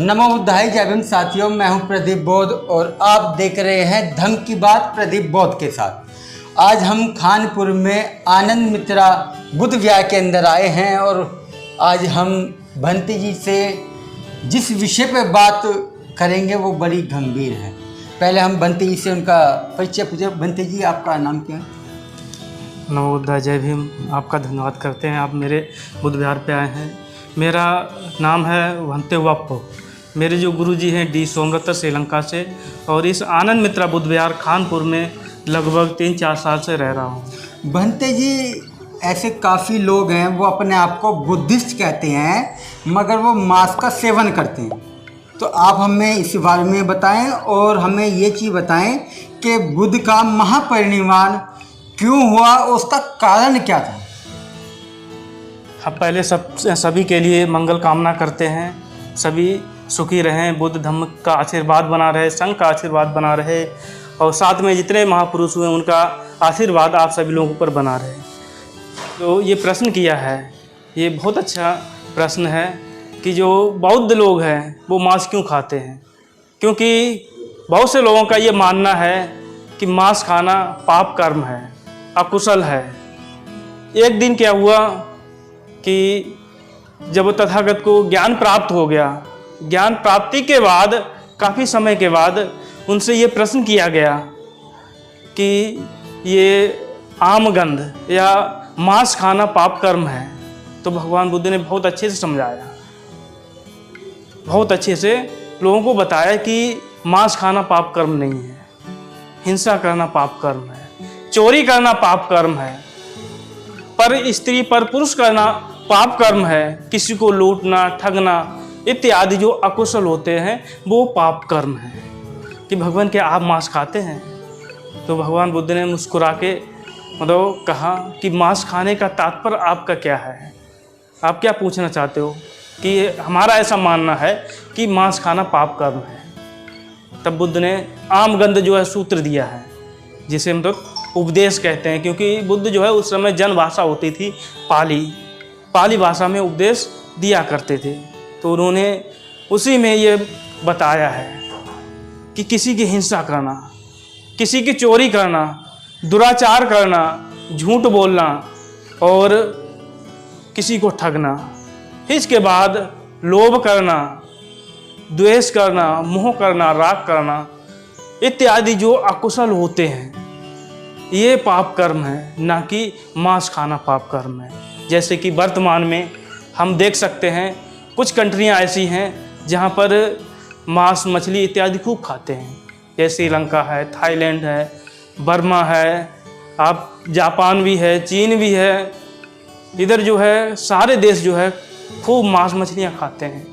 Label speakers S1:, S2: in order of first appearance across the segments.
S1: नमो बुद्धाय जय भीम साथियों, मैं हूं प्रदीप बौद्ध और आप देख रहे हैं धम्म की बात प्रदीप बौद्ध के साथ। आज हम खानपुर में आनंद मित्रा बुद्ध विहार के अंदर आए हैं और आज हम भंते जी से जिस विषय पर बात करेंगे वो बड़ी गंभीर है। पहले हम भंते जी से उनका परिचय पूछे। भंते जी, आपका नाम क्या है?
S2: नमो बुद्धाय जय भीम। आपका धन्यवाद करते हैं, आप मेरे बुद्ध विहार पे आए हैं। मेरा नाम है भंते वप्पो। मेरे जो गुरुजी हैं डी सोमरत श्रीलंका से, और इस आनंद मित्रा बुद्ध विहार खानपुर में लगभग 3-4 साल से रह रहा हूँ।
S1: भंते जी, ऐसे काफ़ी लोग हैं वो अपने आप को बुद्धिस्ट कहते हैं मगर वो मांस का सेवन करते हैं। तो आप हमें इस बारे में बताएं और हमें ये चीज़ बताएं कि बुद्ध का महापरिनिर्वाण क्यों हुआ, उसका कारण क्या था।
S2: हम पहले सभी के लिए मंगल कामना करते हैं, सभी सुखी रहें, बुद्ध धम्म का आशीर्वाद बना रहे, संघ का आशीर्वाद बना रहे, और साथ में जितने महापुरुष हुए उनका आशीर्वाद आप सभी लोगों पर बना रहे। तो ये प्रश्न किया है, ये बहुत अच्छा प्रश्न है कि जो बौद्ध लोग हैं वो मांस क्यों खाते हैं। क्योंकि बहुत से लोगों का ये मानना है कि मांस खाना पाप कर्म है, अकुशल है। एक दिन क्या हुआ कि जब तथागत को ज्ञान प्राप्त हो गया, ज्ञान प्राप्ति के बाद काफ़ी समय के बाद उनसे ये प्रश्न किया गया कि ये आमगंध या मांस खाना पाप कर्म है। तो भगवान बुद्ध ने बहुत अच्छे से समझाया, बहुत अच्छे से लोगों को बताया कि मांस खाना पाप कर्म नहीं है, हिंसा करना पाप कर्म है, चोरी करना पाप कर्म है, पर स्त्री पर पुरुष करना पाप कर्म है, किसी को लूटना ठगना इत्यादि जो अकुशल होते हैं वो पाप कर्म है। कि भगवान क्या आप मांस खाते हैं? तो भगवान बुद्ध ने मुस्कुरा के मतलब कहा कि मांस खाने का तात्पर्य आपका क्या है, आप क्या पूछना चाहते हो? कि हमारा ऐसा मानना है कि मांस खाना पाप कर्म है। तब बुद्ध ने आमगंध जो है सूत्र दिया है, जिसे हम लोग उपदेश कहते हैं। क्योंकि बुद्ध जो है उस समय जन भाषा होती थी, पाली भाषा में उपदेश दिया करते थे। तो उन्होंने उसी में ये बताया है कि किसी की हिंसा करना, किसी की चोरी करना, दुराचार करना, झूठ बोलना और किसी को ठगना, इसके बाद लोभ करना, द्वेष करना, मोह करना, राग करना इत्यादि जो अकुशल होते हैं ये पाप कर्म है, ना कि मांस खाना पाप कर्म है। जैसे कि वर्तमान में हम देख सकते हैं कुछ कंट्रियां ऐसी हैं जहां पर मांस मछली इत्यादि खूब खाते हैं, जैसे श्रीलंका है, थाईलैंड है, बर्मा है, आप जापान भी है, चीन भी है। इधर जो है सारे देश जो है खूब मांस मछलियां खाते हैं।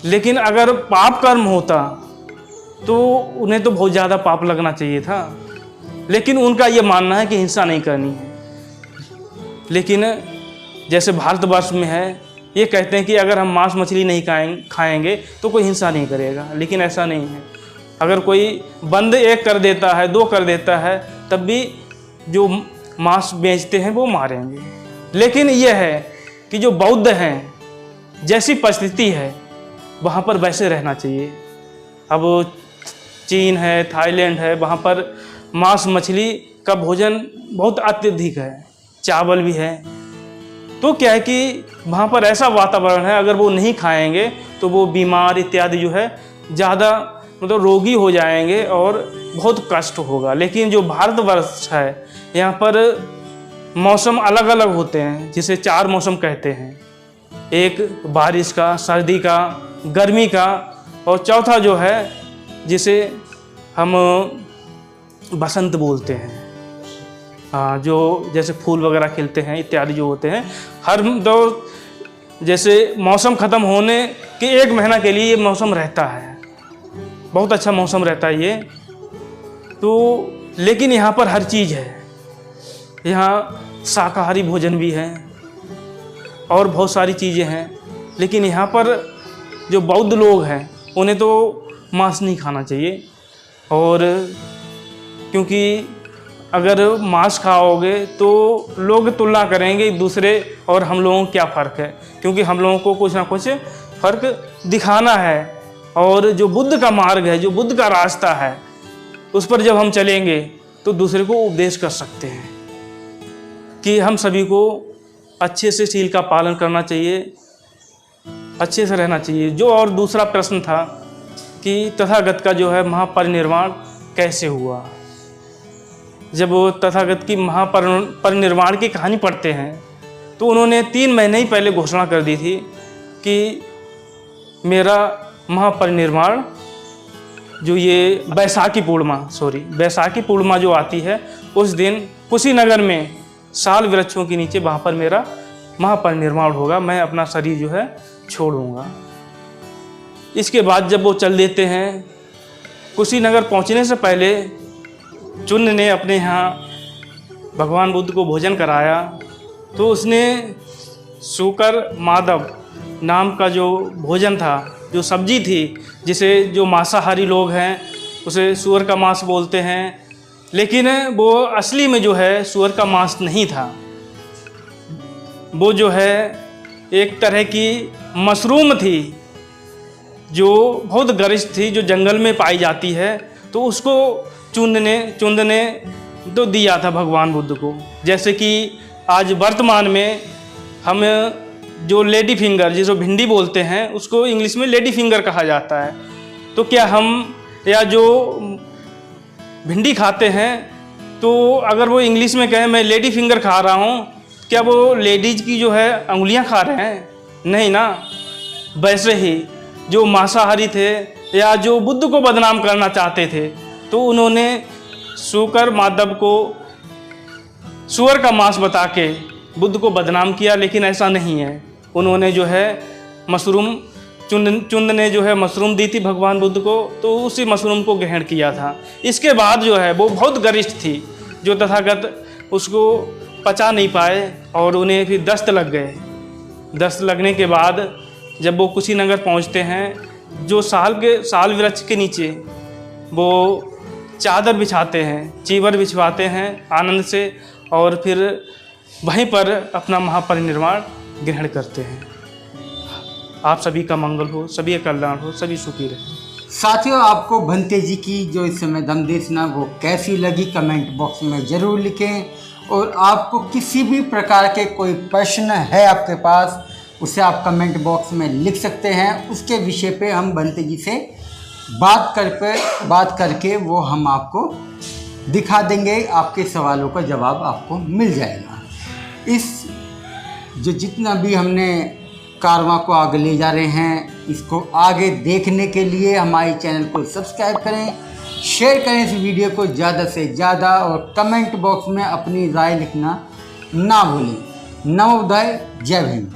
S2: लेकिन अगर पाप कर्म होता तो उन्हें तो बहुत ज़्यादा पाप लगना चाहिए था। लेकिन उनका ये मानना है कि हिंसा नहीं करनी है। लेकिन जैसे भारतवर्ष में है, ये कहते हैं कि अगर हम मांस मछली नहीं खाएंगे तो कोई हिंसा नहीं करेगा। लेकिन ऐसा नहीं है। अगर कोई बंद एक कर देता है, 2 कर देता है, तब भी जो मांस बेचते हैं वो मारेंगे। लेकिन यह है कि जो बौद्ध हैं, जैसी परिस्थिति है वहाँ पर वैसे रहना चाहिए। अब चीन है, थाईलैंड है, वहाँ पर मांस मछली का भोजन बहुत अत्यधिक है, चावल भी है। तो क्या है कि वहाँ पर ऐसा वातावरण है, अगर वो नहीं खाएंगे तो वो बीमार इत्यादि जो है ज़्यादा मतलब रोगी हो जाएंगे और बहुत कष्ट होगा। लेकिन जो भारतवर्ष है यहाँ पर मौसम अलग अलग होते हैं, जिसे 4 मौसम कहते हैं। एक बारिश का, सर्दी का, गर्मी का, और चौथा जो है जिसे हम बसंत बोलते हैं। हाँ, जो जैसे फूल वगैरह खिलते हैं इत्यादि जो होते हैं। हर दो जैसे मौसम ख़त्म होने के 1 महीना के लिए ये मौसम रहता है, बहुत अच्छा मौसम रहता है ये। तो लेकिन यहाँ पर हर चीज़ है, यहाँ शाकाहारी भोजन भी है और बहुत सारी चीज़ें हैं। लेकिन यहाँ पर जो बौद्ध लोग हैं उन्हें तो मांस नहीं खाना चाहिए। और क्योंकि अगर मांस खाओगे तो लोग तुलना करेंगे एक दूसरे और हम लोगों को क्या फ़र्क है, क्योंकि हम लोगों को कुछ ना कुछ फ़र्क दिखाना है। और जो बुद्ध का मार्ग है, जो बुद्ध का रास्ता है, उस पर जब हम चलेंगे तो दूसरे को उपदेश कर सकते हैं कि हम सभी को अच्छे से शील का पालन करना चाहिए, अच्छे से रहना चाहिए। जो और दूसरा प्रश्न था कि तथागत का जो है महापरिनिर्वाण कैसे हुआ। जब वो तथागत की महापरिनिर्वाण की कहानी पढ़ते हैं तो उन्होंने 3 महीने ही पहले घोषणा कर दी थी कि मेरा महापरिनिर्वाण जो ये बैसाखी पूर्णिमा जो आती है, उस दिन कुशीनगर में साल वृक्षों के नीचे वहाँ पर मेरा महापरिनिर्वाण होगा, मैं अपना शरीर जो है छोड़ूंगा। इसके बाद जब वो चल देते हैं, कुशीनगर पहुँचने से पहले चुन्न ने अपने यहाँ भगवान बुद्ध को भोजन कराया तो उसने सूकर माधव नाम का जो भोजन था, जो सब्जी थी, जिसे जो मांसाहारी लोग हैं उसे सूअर का मांस बोलते हैं, लेकिन वो असली में जो है सूअर का मांस नहीं था। वो जो है एक तरह की मशरूम थी जो बहुत गरिष्ठ थी, जो जंगल में पाई जाती है। तो उसको चुंद ने तो दिया था भगवान बुद्ध को। जैसे कि आज वर्तमान में हम जो लेडी फिंगर, जिसको भिंडी बोलते हैं, उसको इंग्लिश में लेडी फिंगर कहा जाता है। तो क्या हम या जो भिंडी खाते हैं तो अगर वो इंग्लिश में कहें मैं लेडी फिंगर खा रहा हूँ, क्या वो लेडीज़ की जो है अंगुलियाँ खा रहे हैं? नहीं ना। वैसे ही जो मांसाहारी थे या जो बुद्ध को बदनाम करना चाहते थे, तो उन्होंने सूकर माधव को सूअर का मांस बता के बुद्ध को बदनाम किया, लेकिन ऐसा नहीं है। उन्होंने जो है मशरूम, चुंद ने जो है मशरूम दी थी भगवान बुद्ध को, तो उसी मशरूम को ग्रहण किया था। इसके बाद जो है वो बहुत गरिष्ठ थी, जो तथागत उसको पचा नहीं पाए और उन्हें फिर दस्त लग गए। दस्त लगने के बाद जब वो कुशीनगर पहुंचते हैं, जो साल वृक्ष के नीचे वो चादर बिछाते हैं, चीवर बिछवाते हैं आनंद से, और फिर वहीं पर अपना महापरिनिर्वाण ग्रहण करते हैं। आप सभी का मंगल हो, सभी का कल्याण हो, सभी सुखी रहें।
S1: साथियों, आपको भंते जी की जो इस समय धम्म देशना वो कैसी लगी कमेंट बॉक्स में ज़रूर लिखें। और आपको किसी भी प्रकार के कोई प्रश्न है आपके पास, उसे आप कमेंट बॉक्स में लिख सकते हैं। उसके विषय पे हम भंते जी से बात करके वो हम आपको दिखा देंगे, आपके सवालों का जवाब आपको मिल जाएगा। इस जो जितना भी हमने कारवां को आगे ले जा रहे हैं, इसको आगे देखने के लिए हमारे चैनल को सब्सक्राइब करें, शेयर करें इस वीडियो को ज़्यादा से ज़्यादा, और कमेंट बॉक्स में अपनी राय लिखना ना भूलें। नमोदय, जय भीम।